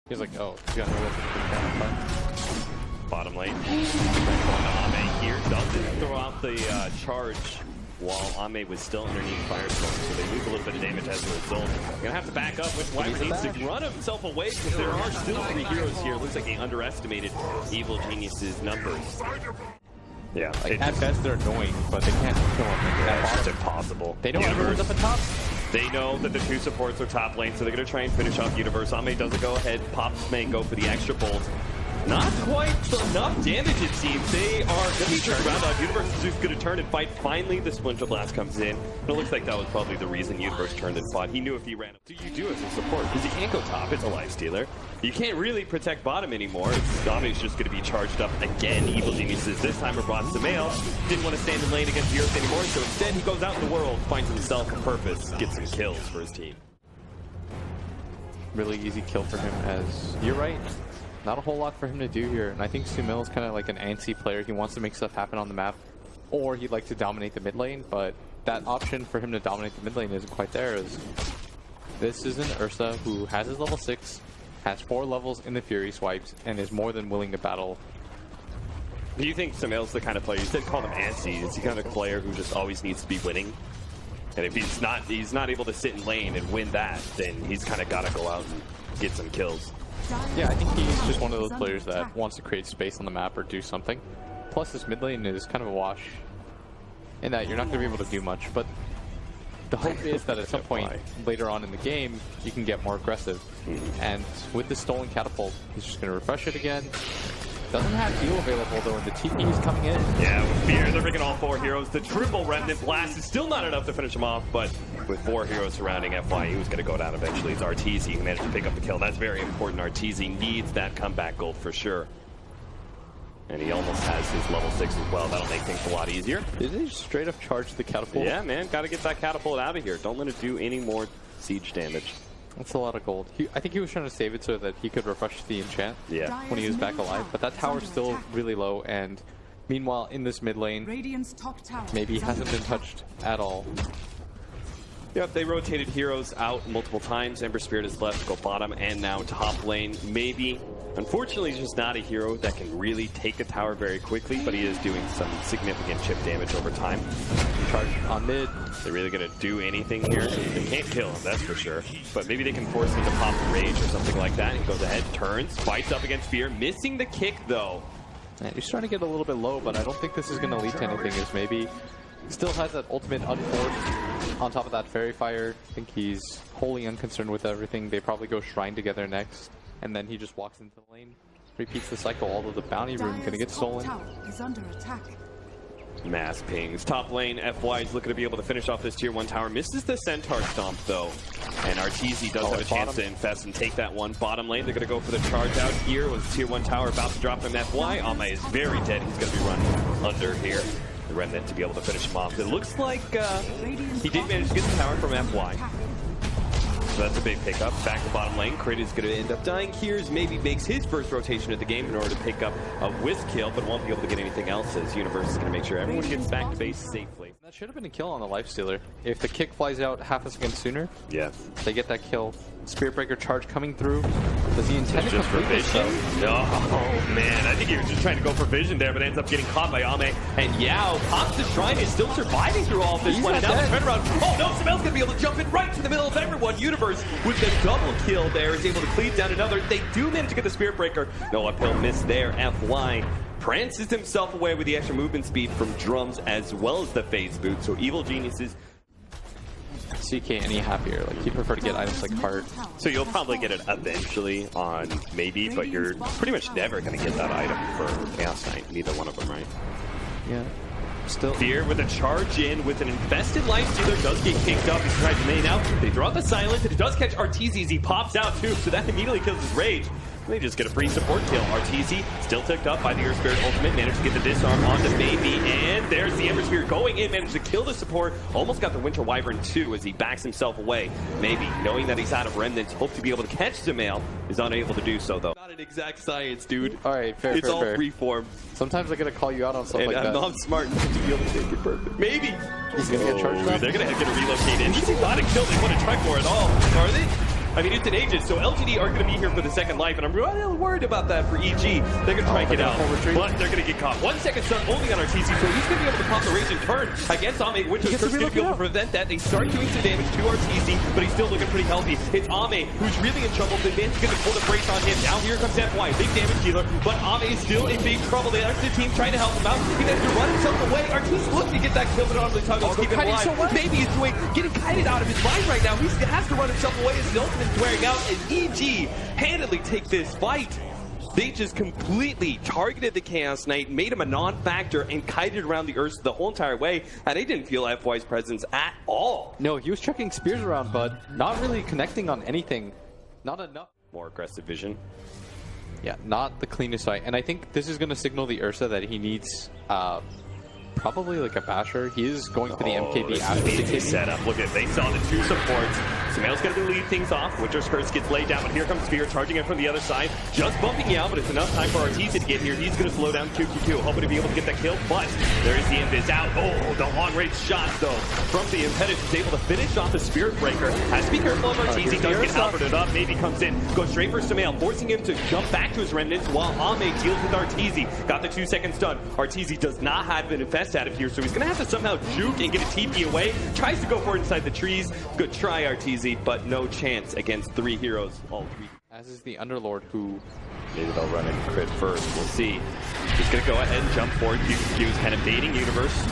He's like, oh, he's got no weapon. Bottom lane. Ame here doesn't throw out the charge while Ame was still underneath Firestorm, so they lose a little bit of damage as a result. Gonna have to back up, which Wyvern needs to run himself away because there are still 3 heroes here. Looks like he underestimated Evil Genius's numbers. Yeah, like, at best they're annoying, but they can't kill him. That's impossible. They know everyone's up at top. They know that the 2 supports are top lane, so they're going to try and finish off Universe. Ame doesn't go ahead, pops Mango for the extra bolt. Not quite enough damage, it seems. They are going to be turned around. Universe is just going to turn and fight. Finally, the Splinter Blast comes in. And it looks like that was probably the reason Universe turned and fought. He knew if he ran up. What do you do as a support? Because you can't go top. It's a lifestealer. You can't really protect bottom anymore. Ame's just going to be charged up again. Evil Geniuses this time are brought Samael. Didn't want to stand in lane against the Earth anymore, so instead he goes out in the world, finds himself a purpose, gets some kills for his team. Really easy kill for him, as you're right. Not a whole lot for him to do here, and I think Sumail is kind of like an antsy player. He wants to make stuff happen on the map, or he'd like to dominate the mid lane, but that option for him to dominate the mid lane isn't quite there. As this is an Ursa who has his level 6, has 4 levels in the Fury swipes, and is more than willing to battle. Do you think Sumail's the kind of player, you said call him antsy, is he kind of a player who just always needs to be winning? And if he's not able to sit in lane and win that, then he's kind of got to go out and get some kills. Yeah, I think he's just one of those players that wants to create space on the map or do something. Plus, this mid lane is kind of a wash in that you're not going to be able to do much, but the hope is that at some point later on in the game, you can get more aggressive. And with the stolen catapult, he's just going to refresh it again. Doesn't have heal available though, and the TP is coming in. Yeah, with Fear, they're bringing all 4 heroes. The triple Remnant Blast is still not enough to finish him off, but with 4 heroes surrounding FY, he was going to go down eventually. It's Arteezy who managed to pick up the kill. That's very important. Arteezy needs that comeback gold for sure. And he almost has his level 6 as well. That'll make things a lot easier. Did he just straight up charge the catapult? Yeah, man. Got to get that catapult out of here. Don't let it do any more siege damage. That's a lot of gold. I think he was trying to save it so that he could refresh the enchant when he was back alive, but that tower's still really low, and meanwhile in this mid lane, maybe he hasn't been touched at all. Yep, they rotated heroes out multiple times. Ember Spirit is left to go bottom and now top lane. Maybe. Unfortunately, he's just not a hero that can really take a tower very quickly, but he is doing some significant chip damage over time. Charge on mid. They're really going to do anything here? They can't kill him, that's for sure. But maybe they can force him to pop rage or something like that. He goes ahead, turns, fights up against Fear, missing the kick though. And he's trying to get a little bit low, but I don't think this is going to lead to anything. As maybe still has that ultimate unforced on top of that Fairy Fire. I think he's wholly unconcerned with everything. They probably go Shrine together next, and then he just walks into the lane, repeats the cycle. Although the bounty room going to get stolen. Is under attack. Mass pings. Top lane, FY is looking to be able to finish off this tier 1 tower. Misses the Centaur Stomp though. And Arteezy does have a chance to infest and take that one. Bottom lane, they're going to go for the charge out here. Was tier 1 tower about to drop him FY. Ame is very dead. He's going to be run under here. The Remnant to be able to finish him off. It looks like he did manage to get the tower from FY. So that's a big pickup. Back to bottom lane. Crit is going to end up dying here. Maybe makes his first rotation of the game in order to pick up a whisk kill, but won't be able to get anything else as Universe is going to make sure everyone gets back to base safely. That should have been a kill on the Lifestealer. If the kick flies out half a second sooner, they get that kill. Spirit Breaker charge coming through. Does he intend to complete this though? Oh man, I think he was just trying to go for vision there, but ends up getting caught by Ame. And Yao pops the Shrine, is still surviving through all of this one. And now the turnaround. Oh no, Sumail's gonna be able to jump in right to the middle of everyone. Universe with the double kill there is able to cleave down another. They do manage to get the Spirit Breaker. No uphill miss there. FY prances himself away with the extra movement speed from drums as well as the phase boot. So Evil Geniuses. CK any happier. Like, he'd prefer to get items like Heart. So you'll probably get it eventually on maybe, but you're pretty much never going to get that item for Chaos Knight. Neither one of them, right? Yeah. Still. Fear with a charge in with an infested Lifestealer does get kicked up. He's trying to main out. They throw out the silence, and it does catch Arteezy as he pops out too, so that immediately kills his rage. They just get a free support kill. Arteezy still ticked up by the Earth Spirit ultimate, managed to get the disarm onto Maybe, and there's the Ember Spirit going in, managed to kill the support, almost got the Winter Wyvern too as he backs himself away. Maybe, knowing that he's out of remnants, hope to be able to catch Sumail, is unable to do so though. Not an exact science, dude. Alright, fair, it's all fair. freeform. Sometimes I gotta call you out on stuff like that. And I'm smart enough to be able to take it perfect. Maybe. He's gonna get charged up. They're gonna get a relocate in. He's not a kill they want to try for at all. Are they? I mean, it's an Aegis, so LGD are going to be here for the second life, and I'm really worried about that for EG. They're going to try and get out, but they're going to get caught. 1 second stun only on RTZ, so he's going to be able to pop the Rage and turn against Ame. Winter's going to be able to prevent that. They start doing some damage to RTZ, but he's still looking pretty healthy. It's Ame who's really in trouble. The man's going to pull the brace on him. Now here comes FY, big damage dealer, but Ame is still in big trouble. The other team trying to help him out. He has to run himself away. RTZ looking to get that kill, but on the tug, keep him alive. So maybe he's getting kited out of his mind right now. He has to run himself away as his ultimate is wearing out, and EG handedly take this fight. They just completely targeted the Chaos Knight, made him a non-factor, and kited around the Ursa the whole entire way, and they didn't feel FY's presence at all. No, he was chucking spears around, but not really connecting on anything. Not enough. More aggressive vision. Yeah, not the cleanest fight. And I think this is going to signal the Ursa that he needs probably like a basher. He is going for the MKB after the KB setup. Look at, they saw the two supports. Sumail's going to lead things off. Winter's Curse gets laid down, but here comes Spear charging in from the other side. Just bumping out, but it's enough time for Arteezy to get here. He's going to slow down QQQ, hoping to be able to get that kill, but there is the invis out. Oh, the long-range shot, though, from the Impediment is able to finish off the Spirit Breaker. Has to be careful of Arteezy. Does get halberded up. Maybe comes in, goes straight for Sumail, forcing him to jump back to his remnants while Ame deals with Arteezy. Got the 2 second stun. Arteezy does not have an infest out of here, so he's going to have to somehow juke and get a TP away. Tries to go for it inside the trees. Good try, Arteezy, but no chance against 3 heroes. All 3. As is the Underlord, who maybe they'll run in crit first. We'll see. He's going to go ahead and jump forward. QQQ is kind of baiting Universe.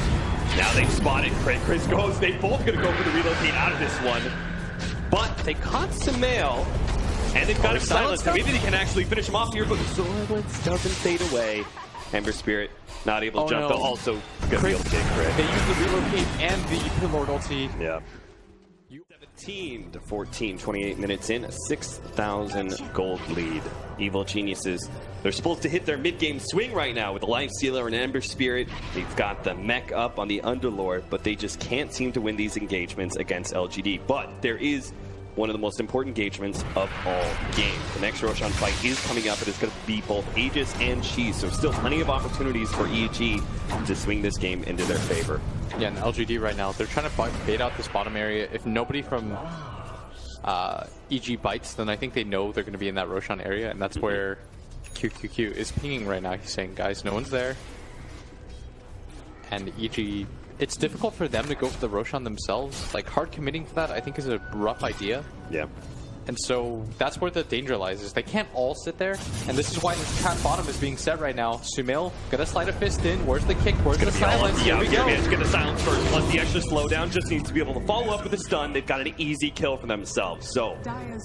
Now they've spotted crit. Chris goes. They both going to go for the relocate out of this one. But they caught Sumail, and they've got him silenced. Maybe they can actually finish him off here, but the silence doesn't fade away. Ember Spirit not able to jump, though also going to be able to get crit. They use the relocate and the Pillord ulti. Yeah. 17 to 14, 28 minutes in, a 6,000 gold lead. Evil Geniuses, they're supposed to hit their mid-game swing right now with a Life Stealer and Ember Spirit. They've got the mech up on the Underlord, but they just can't seem to win these engagements against LGD. But there is one of the most important engagements of all game. The next Roshan fight is coming up. It is going to be both Aegis and Cheese, so still plenty of opportunities for EG to swing this game into their favor. Yeah, and LGD right now, they're trying to bait out this bottom area. If nobody from EG bites, then I think they know they're going to be in that Roshan area, and that's where QQQ is pinging right now. He's saying, guys, no one's there. And EG, it's difficult for them to go for the Roshan themselves. Like, hard committing for that, I think, is a rough idea. Yeah. And so that's where the danger lies, is they can't all sit there, and this is why this cat bottom is being set right now. Sumail gonna slide a fist in. Where's the kick? Where's the silence? Here we go. It's gonna silence first, plus the extra slowdown just needs to be able to follow up with a stun. They've got an easy kill for themselves. So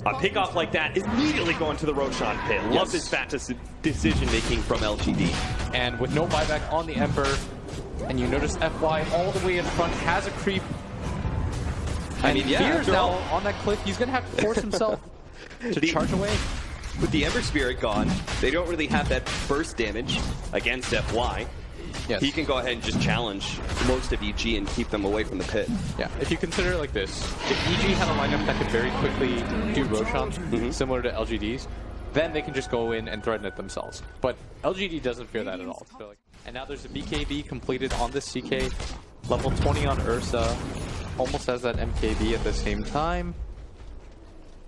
a pick off like that, immediately going to the Roshan pit. Love this fast decision making from LGD. And with no buyback on the Ember, and you notice FY all the way in front has a creep. I mean, Fear's now on that cliff. He's going to have to force himself to charge away. With the Ember Spirit gone, they don't really have that burst damage against FY. Yes. He can go ahead and just challenge most of EG and keep them away from the pit. Yeah, if you consider it like this, if EG had a lineup that could very quickly do Roshan, similar to LGD's, then they can just go in and threaten it themselves. But LGD doesn't fear that at all. And now there's a BKB completed on this CK, level 20 on Ursa. Almost has that MKB at the same time.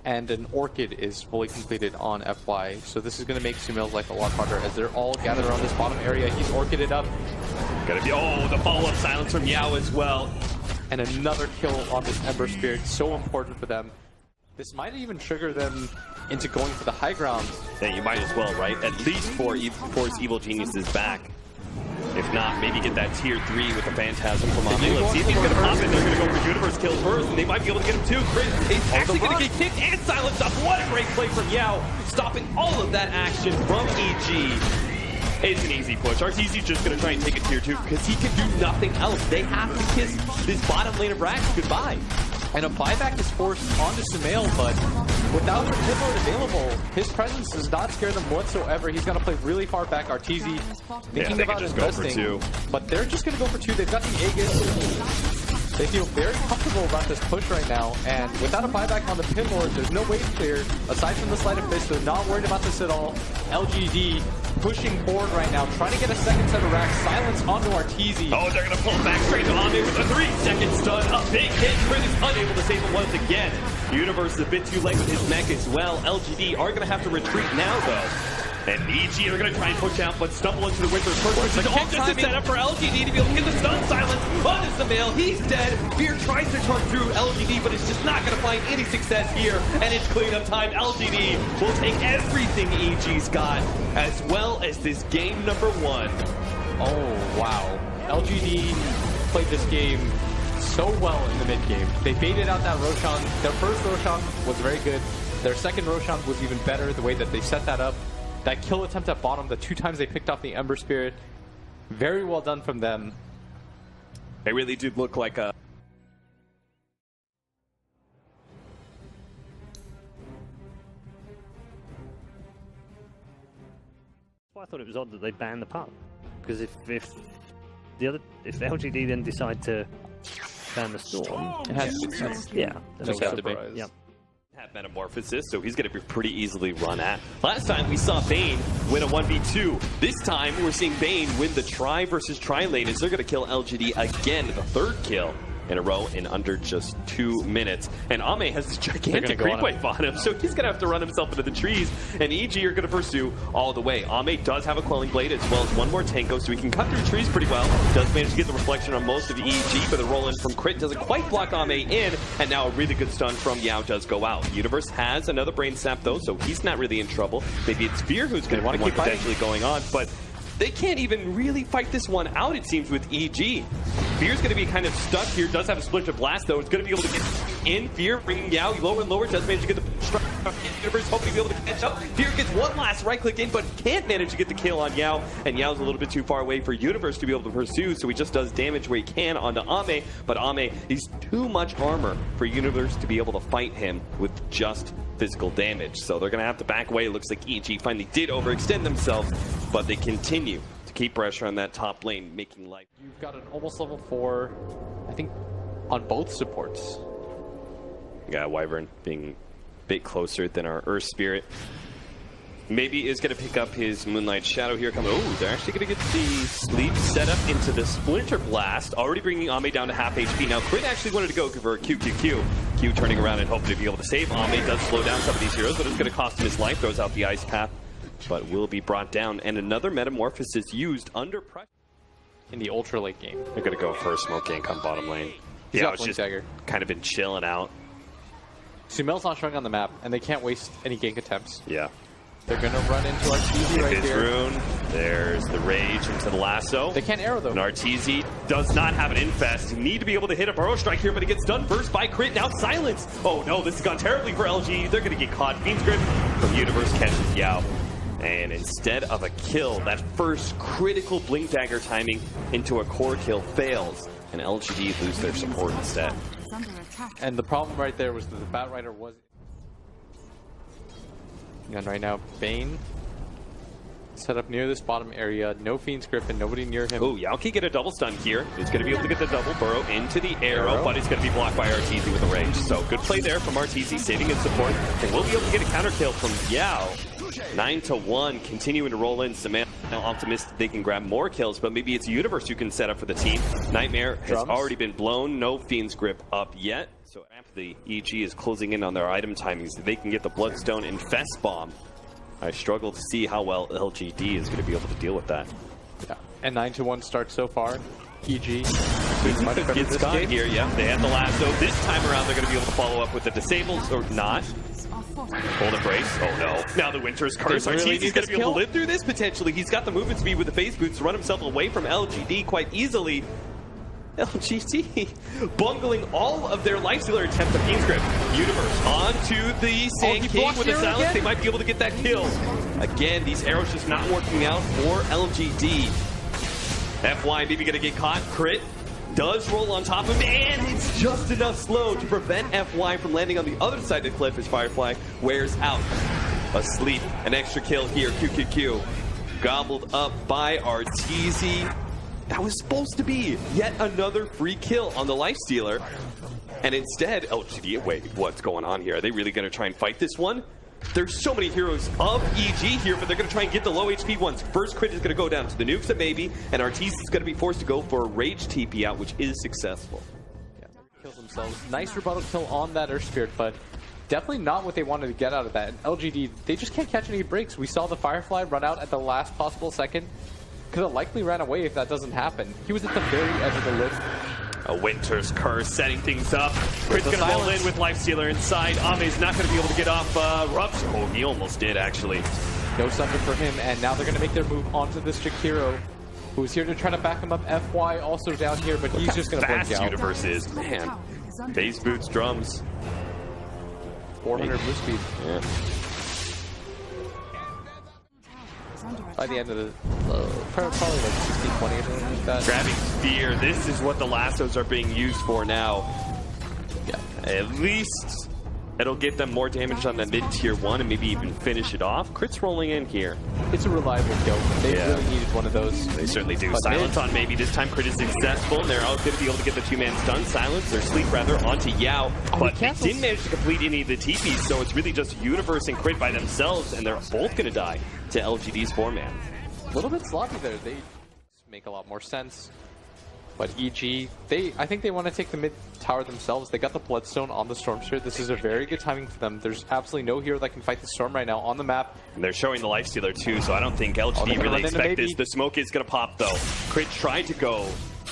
And an Orchid is fully completed on FY. So this is going to make Sumail's life a lot harder as they're all gathered around this bottom area. He's Orchided up. Gotta be, oh, the follow-up silence from Yao as well. And another kill on this Ember Spirit, so important for them. This might even trigger them into going for the high ground. Yeah, you might as well, right? At least force Evil Geniuses back. If not, maybe get that tier 3 with the Phantasm from Ame. Let's see if he's going to pop it. They're going to go for Universe kill first, and they might be able to get him too. Chris is actually going to get kicked and silenced up. What a great play from Yao, stopping all of that action from EG. It's an easy push. RTZ's just going to try and take a tier 2 because he can do nothing else. They have to kiss this bottom lane of Rax goodbye. And a buyback is forced onto Sumail, but without the pivot available, his presence does not scare them whatsoever. He's going to play really far back. Arteezy thinking about investing, but they're just going to go for 2. They've got the Aegis. They feel very comfortable about this push right now, and without a buyback on the pin lord, there's no wave clear. Aside from the sleight of fist, they're not worried about this at all. LGD pushing forward right now, trying to get a second set of racks. Silence onto Arteezy. Oh, they're going to pull back straight to Ame with a 3-second stun. A big hit. Chris is unable to save him once again. Universe is a bit too late with his mech as well. LGD are going to have to retreat now, though. And EG are going to try and push out, but stumble into the Winter's Curse, which is all just a setup for LGD to be able to get the stun silence on his Mail. He's dead. Fear tries to charge through LGD, but it's just not going to find any success here. And it's cleanup time. LGD will take everything EG's got, as well as this game number 1. Oh, wow. LGD played this game so well in the mid game. They baited out that Roshan. Their first Roshan was very good. Their second Roshan was even better, the way that they set that up. That kill attempt at bottom, the 2 times they picked off the Ember Spirit. Very well done from them. They really did look like a... I thought it was odd that they banned the pub, because if LGD then decide to ban the storm, It has to be sense. yeah, Just have to be. Yep. Have Metamorphosis, so he's going to be pretty easily run at. Last time we saw Bane win a 1v2. This time we're seeing Bane win the try versus try lane, as they're going to kill LGD again, the 3rd kill in a row in under just 2 minutes. And Ame has this gigantic creep wave on him, so he's going to have to run himself into the trees, and EG are going to pursue all the way. Ame does have a Quelling Blade as well as 1 more Tanko, so he can cut through trees pretty well. Does manage to get the reflection on most of EG, but the roll-in from Crit doesn't quite block Ame in, and now a really good stun from Yao does go out. Universe has another Brain Sap though, so he's not really in trouble. Maybe it's Fear who's going to want to keep potentially going on, but they can't even really fight this one out, it seems, with EG. Fear's going to be kind of stuck here. Does have a Splinter Blast, though. It's going to be able to get in. Fear bringing Yao lower and lower. Does manage to get the strike. Universe hoping to be able to catch up. Fear gets one last right-click in, but can't manage to get the kill on Yao. And Yao's a little bit too far away for Universe to be able to pursue, so he just does damage where he can onto Ame. But Ame is too much armor for Universe to be able to fight him with just physical damage. So they're going to have to back away. It looks like EG finally did overextend themselves, but they continue to keep pressure on that top lane, making life. You've got an almost level 4, I think, on both supports. Yeah, Wyvern being a bit closer than our Earth Spirit. Maybe is going to pick up his Moonlight Shadow here. Oh, they're actually going to get the sleep set up into the Splinter Blast, already bringing Ame down to half HP. Now, Crit actually wanted to go for a QQQ. Q turning around and hoping to be able to save. Ame does slow down some of these heroes, but it's going to cost him his life. Throws out the Ice Path, but will be brought down. And another Metamorphosis used under pressure. In the ultra late game. They're going to go for a smoke gank on bottom lane. Yeah, it's just kind of been chilling out. Sumel's not showing on the map, and they can't waste any gank attempts. Yeah. They're going to run into Arteezy right here. Rune. There's the Rage into the lasso. They can't arrow, though. And Arteezy does not have an infest. You need to be able to hit a Burrow Strike here, but it gets done first by Crit. Now Silence. Oh no, this has gone terribly for LG. They're going to get caught. Fiend's Grip from Universe catches Yao. And instead of a kill, that first critical Blink Dagger timing into a core kill fails. And LGD lose their support instead. And the problem right there was that the Batrider was... And right now, Bane set up near this bottom area. No Fiend's Grip and nobody near him. Oh, Yao can get a double stun here. He's going to be able to get the double burrow into the arrow, but it's going to be blocked by Arteezy with a Rage. So good play there from Arteezy, saving his support. And we'll be able to get a counter kill from Yao. 9-1, continuing to roll in. Samantha now optimistic they can grab more kills, but maybe it's Universe who can set up for the team. Nightmare has already been blown. No Fiend's Grip up yet. So the EG is closing in on their item timings. They can get the Bloodstone Infest Bomb. I struggle to see how well LGD is going to be able to deal with that. Yeah. And 9-1 start so far. EG gets caught here. Yeah, they had the lasso. This time around, they're going to be able to follow up with the disables or not. Hold Embrace. Oh no. Now the Winter's Curse. Arteezy's going to be able to live through this potentially. He's got the movement speed with the Phase Boots to run himself away from LGD quite easily. LGD bungling all of their Lifestealer attempt to Fiend's Grip. Universe onto the Sand King with a Silence. They might be able to get that kill. Again, these arrows just not working out for LGD. FY maybe going to get caught. Crit does roll on top of him, and it's just enough slow to prevent FY from landing on the other side of the cliff as Firefly wears out. Asleep. An extra kill here. QQQ. Gobbled up by Arteezy. That was supposed to be yet another free kill on the Lifestealer. And instead, LGD, wait, what's going on here? Are they really going to try and fight this one? There's so many heroes of EG here, but they're going to try and get the low HP ones. First Crit is going to go down to the nukes, maybe, and Arteezy is going to be forced to go for a Rage TP out, which is successful. Yeah, kills themselves. Nice rebuttal kill on that Earth Spirit, but definitely not what they wanted to get out of that. And LGD, they just can't catch any breaks. We saw the Firefly run out at the last possible second. Could have likely ran away if that doesn't happen. He was at the very edge of the list. A Winter's Curse setting things up. Crit's going to roll in with Lifestealer inside. Ame's not going to be able to get off Rups. Oh, he almost did, actually. No summon for him, and now they're going to make their move onto this Jakiro, who's here to try to back him up. FY also down here, but he's just going to blink fast out. Universe is, man. Bass boots, drums. 400 move speed. Yeah. By the end of the, probably like 60, 20 or something like that. Grabbing Spear, this is what the lassos are being used for now. Yeah. At least it'll get them more damage on the mid-tier 1 and maybe even finish it off. Crit's rolling in here. It's a reliable kill. They really needed one of those. They certainly do. But Silence on maybe. This time Crit is successful, and they're all going to be able to get the two-man stun. Silence, or sleep rather, onto Yao. But they didn't manage to complete any of the TPs, so it's really just Universe and Crit by themselves, and they're both going to die to LGD's 4-man. A little bit sloppy there. They make a lot more sense. But EG, I think they want to take the mid tower themselves. They got the Bloodstone on the Storm Spirit. This is a very good timing for them. There's absolutely no hero that can fight the Storm right now on the map. And they're showing the Lifestealer too, so I don't think LGD really expect this. The smoke is going to pop though. Crit tried to go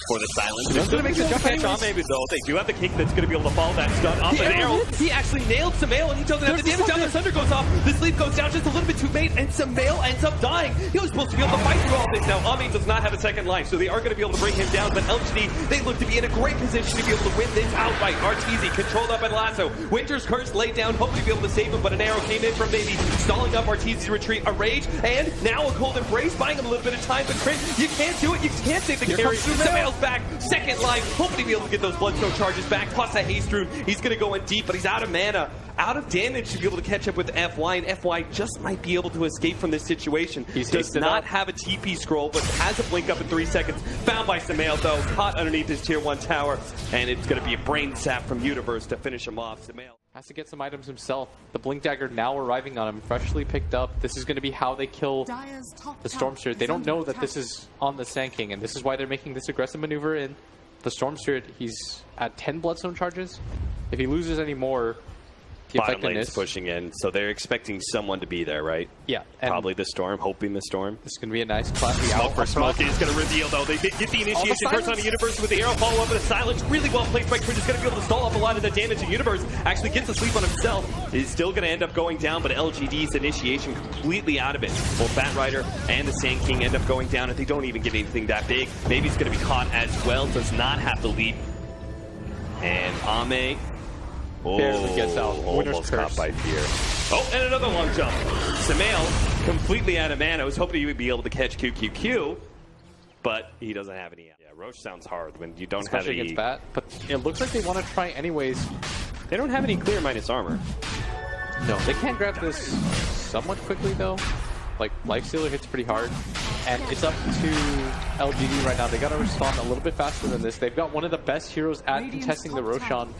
for the silence. It's going to make the jump catch on maybe though. They do have the kick that's going to be able to follow that stun off the arrow. He actually nailed Samael and he doesn't have the damage down. The thunder goes off. The sleep goes down just a little bit too late and Samael ends up dying. He was supposed to be able to fight through all this. Now Ame does not have a second life, so they are going to be able to bring him down. But LGD, they look to be in a great position to be able to win this outright. Arteezy controlled up by Lasso. Winter's Curse laid down, hoping to be able to save him, but an arrow came in from maybe stalling up Arteezy's retreat. A rage, and now a cold embrace, buying him a little bit of time. But Crit, you can't do it. You can't save the carry. Samael's back. Second life, hoping to be able to get those Bloodstone charges back, plus a Haste Rune. He's going to go in deep, but he's out of mana, out of damage to be able to catch up with FY, and FY just might be able to escape from this situation. He does not have a TP scroll, but has a blink up in 3 seconds. Found by Samael, though, caught underneath his tier 1 tower, and it's going to be a brain sap from Universe to finish him off. Samael has to get some items himself. The Blink Dagger now arriving on him, freshly picked up. This is going to be how they kill the Storm Spirit. They don't know that this is on the Sand King, and this is why they're making this aggressive maneuver in. The Storm Spirit, he's at 10 Bloodstone charges. If he loses any more, the bottom lane's effectiveness pushing in, so they're expecting someone to be there, right? Yeah. Probably the Storm, hoping the Storm. This is going to be a nice classy Smoke for smoke is going to reveal, though. They did get the initiation first on the Universe with the arrow follow up with a silence. Really well placed by Crit. Is going to be able to stall up a lot of the damage. The Universe actually gets a sleep on himself. Is still going to end up going down, but LGD's initiation completely out of it. Both Bat Rider and the Sand King end up going down, and they don't even get anything that big. Maybe he's going to be caught as well. Does not have the lead. And Ame barely gets out. Almost caught by Fear. Oh, and another long jump. Samael, completely out of mana. I was hoping he would be able to catch QQQ, but he doesn't have any. Yeah, Roche sounds hard when you don't especially have any. Especially against Bat, but it looks like they want to try anyways. They don't have any clear minus armor. No, they can grab this somewhat quickly though. Like, Lifestealer hits pretty hard, and it's up to LGD right now. They got to respond a little bit faster than this. They've got one of the best heroes at contesting the Roshan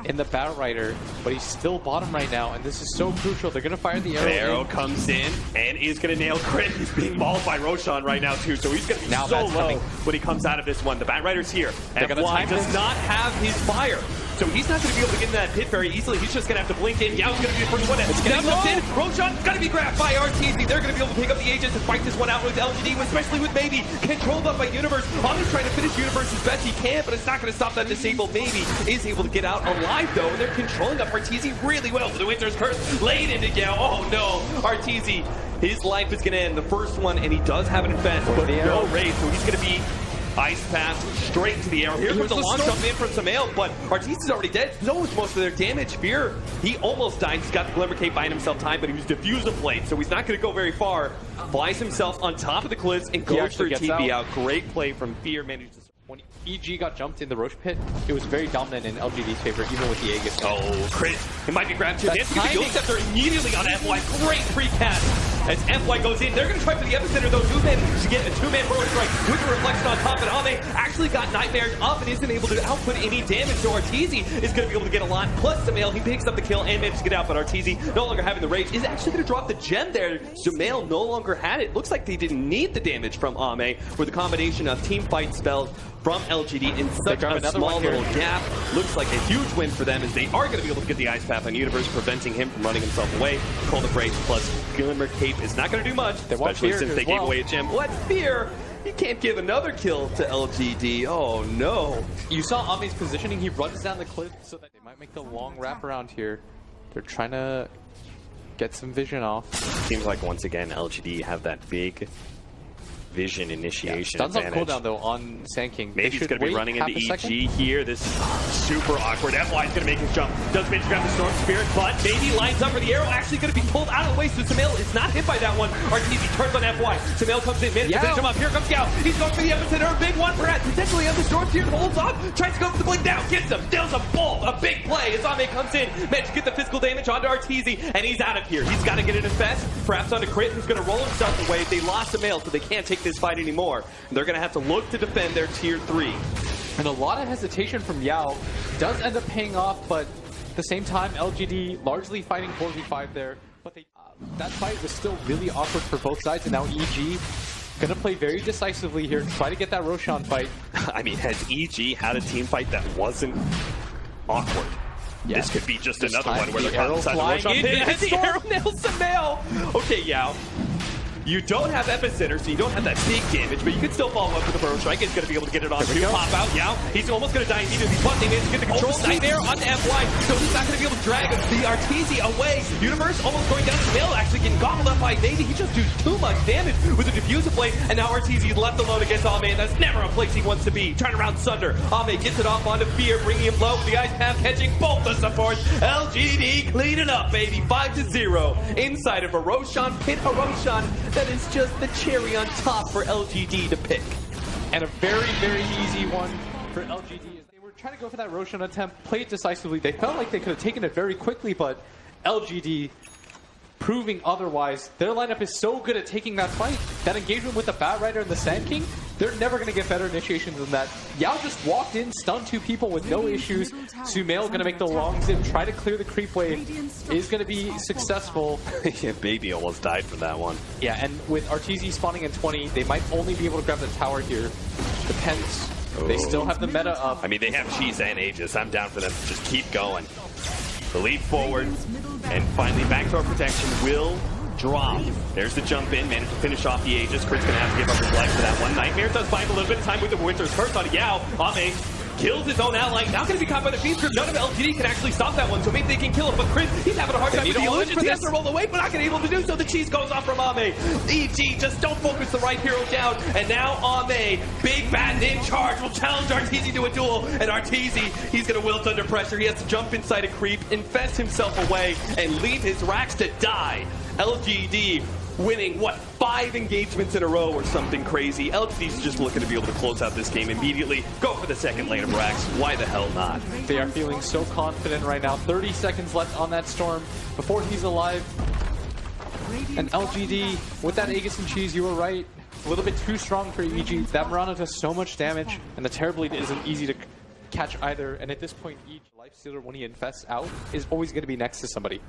in the Battle Rider, but he's still bottom right now, and this is so crucial. They're going to fire the arrow. The arrow comes in and is going to nail Crit. He's being mauled by Roshan right now too, so he's going to be so low when he comes out of this one. The Bat Rider's here. FY does not have his fire. So he's not going to be able to get in that pit very easily. He's just going to have to blink in. Yao's going to be the first one to get in. Roshan's going to be grabbed by Arteezy. They're going to be able to pick up the Aegis and fight this one out with LGD, especially with Maybe. Controlled up by Universe. Ami's trying to finish Universe as best he can, but it's not going to stop that disabled. Maybe is able to get out alive, though, and they're controlling up Arteezy really well. The Winter's Curse laid into Yao. Oh, no. Arteezy, his life is going to end. The first one, and he does have an infest, but no raid, so he's going to be Ice Pass straight to the arrow. Here comes the launch jump in from Samael, but Arteezy's already dead. So is most of their damage. Fear, he almost died. He's got the Glimmer Cape buying himself time, but he was diffused of late, so he's not going to go very far. Flies himself on top of the cliffs and goes for a TP out. Great play from Fear. Manages to... When EG got jumped in the Roche pit, it was very dominant in LGD's favor, even with the Aegis. Oh, Crit. It might be grabbed too. Dancing the Ghost Scepter immediately on FY. Great free cast. As FY goes in, they're going to try for the epicenter, though. Dude managed to get a two-man Burrow Strike with the reflection on top, and Ame actually got Nightmares up and isn't able to output any damage, so Arteezy is going to be able to get a lot. Plus Samael, he picks up the kill and manages to get out, but Arteezy, no longer having the rage, is actually going to drop the gem there. Samael no longer had it. Looks like they didn't need the damage from Ame, with the combination of team fight spells, from LGD in such a small little gap. Looks like a huge win for them as they are going to be able to get the Ice Path on Universe, preventing him from running himself away. Cold Embrace plus Glimmer Cape is not going to do much, especially since they gave away a gem. What fear? You can't give another kill to LGD. Oh no. You saw Ame's positioning. He runs down the cliff so that they might make the long wrap around here. They're trying to get some vision off. Seems like once again LGD have that big vision initiation Stuns on advantage. cooldown though on Sand King. Maybe he's going to be running into EG here. This is super awkward. FY is going to make his jump. Does manage to grab the Storm Spirit, but maybe lines up for the arrow. Actually going to be pulled out of the way, so Sumail is not hit by that one. RTZ turns on FY. Sumail comes in, manages to finish him up. Here comes Yao. He's going for the epicenter. A big one perhaps. Potentially on the Storm Spirit, holds off. Tries to go for the blink down. Gets him. Deals a bolt. A big play as Ame comes in. Manages to get the physical damage onto RTZ, and he's out of here. He's got to get it in fast. Perhaps onto Crit, who's going to roll himself away. They lost Sumail, so they can't take this fight anymore. They're going to have to look to defend their tier 3. And a lot of hesitation from Yao does end up paying off, but at the same time, LGD largely fighting 4v5 there. But that fight was still really awkward for both sides, and now EG going to play very decisively here to try to get that Roshan fight. I mean, has EG had a team fight that wasn't awkward? Yeah. This could be just another one where they're caught inside the Roshan pit. And the arrow nails Sumail! Okay, Yao. You don't have epicenter, so you don't have that big damage, but you can still follow up with the burrow strike. He's going to be able to get it on two. Pop out, Yao. He's almost going to die immediately, but they managed to get the control nightmare on FY, so he's not going to be able to drag the Arteezy away. Universe almost going down. Sumail actually getting gobbled up by Navy. He just does too much damage with the diffuser blade, and now Arteezy left alone against Ame, and that's never a place he wants to be. Turn around Sunder. Ame gets it off onto Fear, bringing him low. The Ice Path catching both the supports. LGD cleaning up, baby. 5-0 inside of a Roshan pit. A Roshan that is just the cherry on top for LGD to pick. And a very, very easy one for LGD. They were trying to go for that Roshan attempt, play it decisively. They felt like they could have taken it very quickly, but LGD proving otherwise. Their lineup is so good at taking that fight. That engagement with the Bat Rider and the Sand King, they're never going to get better initiations than that. Yao just walked in, stunned 2 people with no issues. Sumail going to make the long zip, try to clear the creep wave. Is going to be successful. Yeah, Baby almost died from that one. Yeah, and with Arteezy spawning in 20, they might only be able to grab the tower here. Depends. They still have the meta up. I mean, they have Cheese and Aegis. I'm down for them to just keep going. The lead forward, and finally backdoor protection will drop. There's the jump in, managed to finish off the Aegis. Crit's gonna have to give up his life for that one. Nightmare does buy him a little bit of time with the Winter's Curse on Yao. Ame kills his own ally. Now going to be caught by the Fiend Group. None of LGD can actually stop that one, so maybe they can kill him. But Crit, he's having a hard time with the illusions. He has to roll away, but not going to be able to do so. The cheese goes off from Ame. EG just don't focus the right hero down. And now Ame, big bat in charge, will challenge Arteezy to a duel. And Arteezy, he's going to wilt under pressure. He has to jump inside a creep, infest himself away, and leave his racks to die. LGD winning, what, 5 engagements in a row or something crazy. LGD's just looking to be able to close out this game immediately. Go for the second lane of racks. Why the hell not? They are feeling so confident right now. 30 seconds left on that Storm before he's alive. And LGD, with that Aegis and Cheese, you were right. A little bit too strong for EG. That Mirana does so much damage, and the Terror Bleed isn't easy to catch either. And at this point, each Lifestealer, when he infests out, is always going to be next to somebody.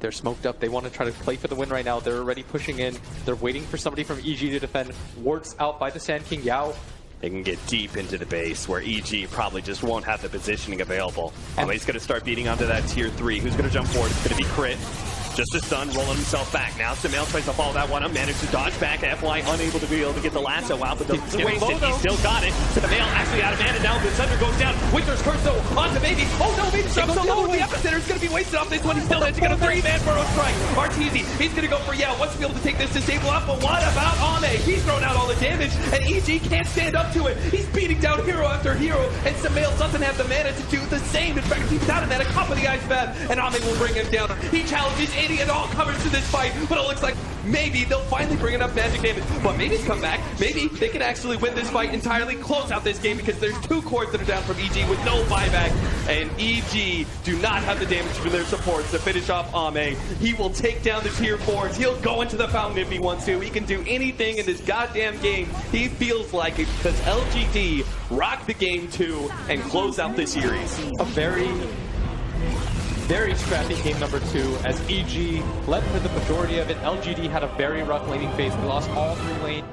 They're smoked up. They want to try to play for the win right now. They're already pushing in. They're waiting for somebody from EG to defend. Wards out by the Sand King, Yao. They can get deep into the base where EG probably just won't have the positioning available. And he's going to start beating onto that tier 3. Who's going to jump forward? It's going to be Crit. Just a stun, rolling himself back. Now Sumail tries to follow that one up, managed to dodge back. FY unable to be able to get the lasso out, but he's wasted. He still got it. Sumail actually out of mana now. The Thunder goes down. Winter's Curse though onto Baby. Oh no, Baby drops so low. The epicenter is going to be wasted off this one. He's still managed to get a 3-man burrow strike. Arteezy, he's going to go for Yao. Wants to be able to take this disable up, but what about Ame? He's thrown out all the damage, and EG can't stand up to it. He's beating down hero after hero, and Sumail doesn't have the mana to do the same. In fact, he's out of mana. Cup of the Ice Path, and Ame will bring him down. He challenges 80 and all covers to this fight, but it looks like maybe they'll finally bring enough magic damage. But maybe come back. Maybe they can actually win this fight entirely, close out this game, because there's 2 cores that are down from EG with no buyback, and EG do not have the damage from their supports to finish off Ame. He will take down the tier 4s. He'll go into the fountain if he wants to. He can do anything in this goddamn game. He feels like it, because LGD rock the game 2 and close out this series. A very scrappy game number 2 as EG led for the majority of it. LGD had a very rough laning phase. We lost all 3 lanes.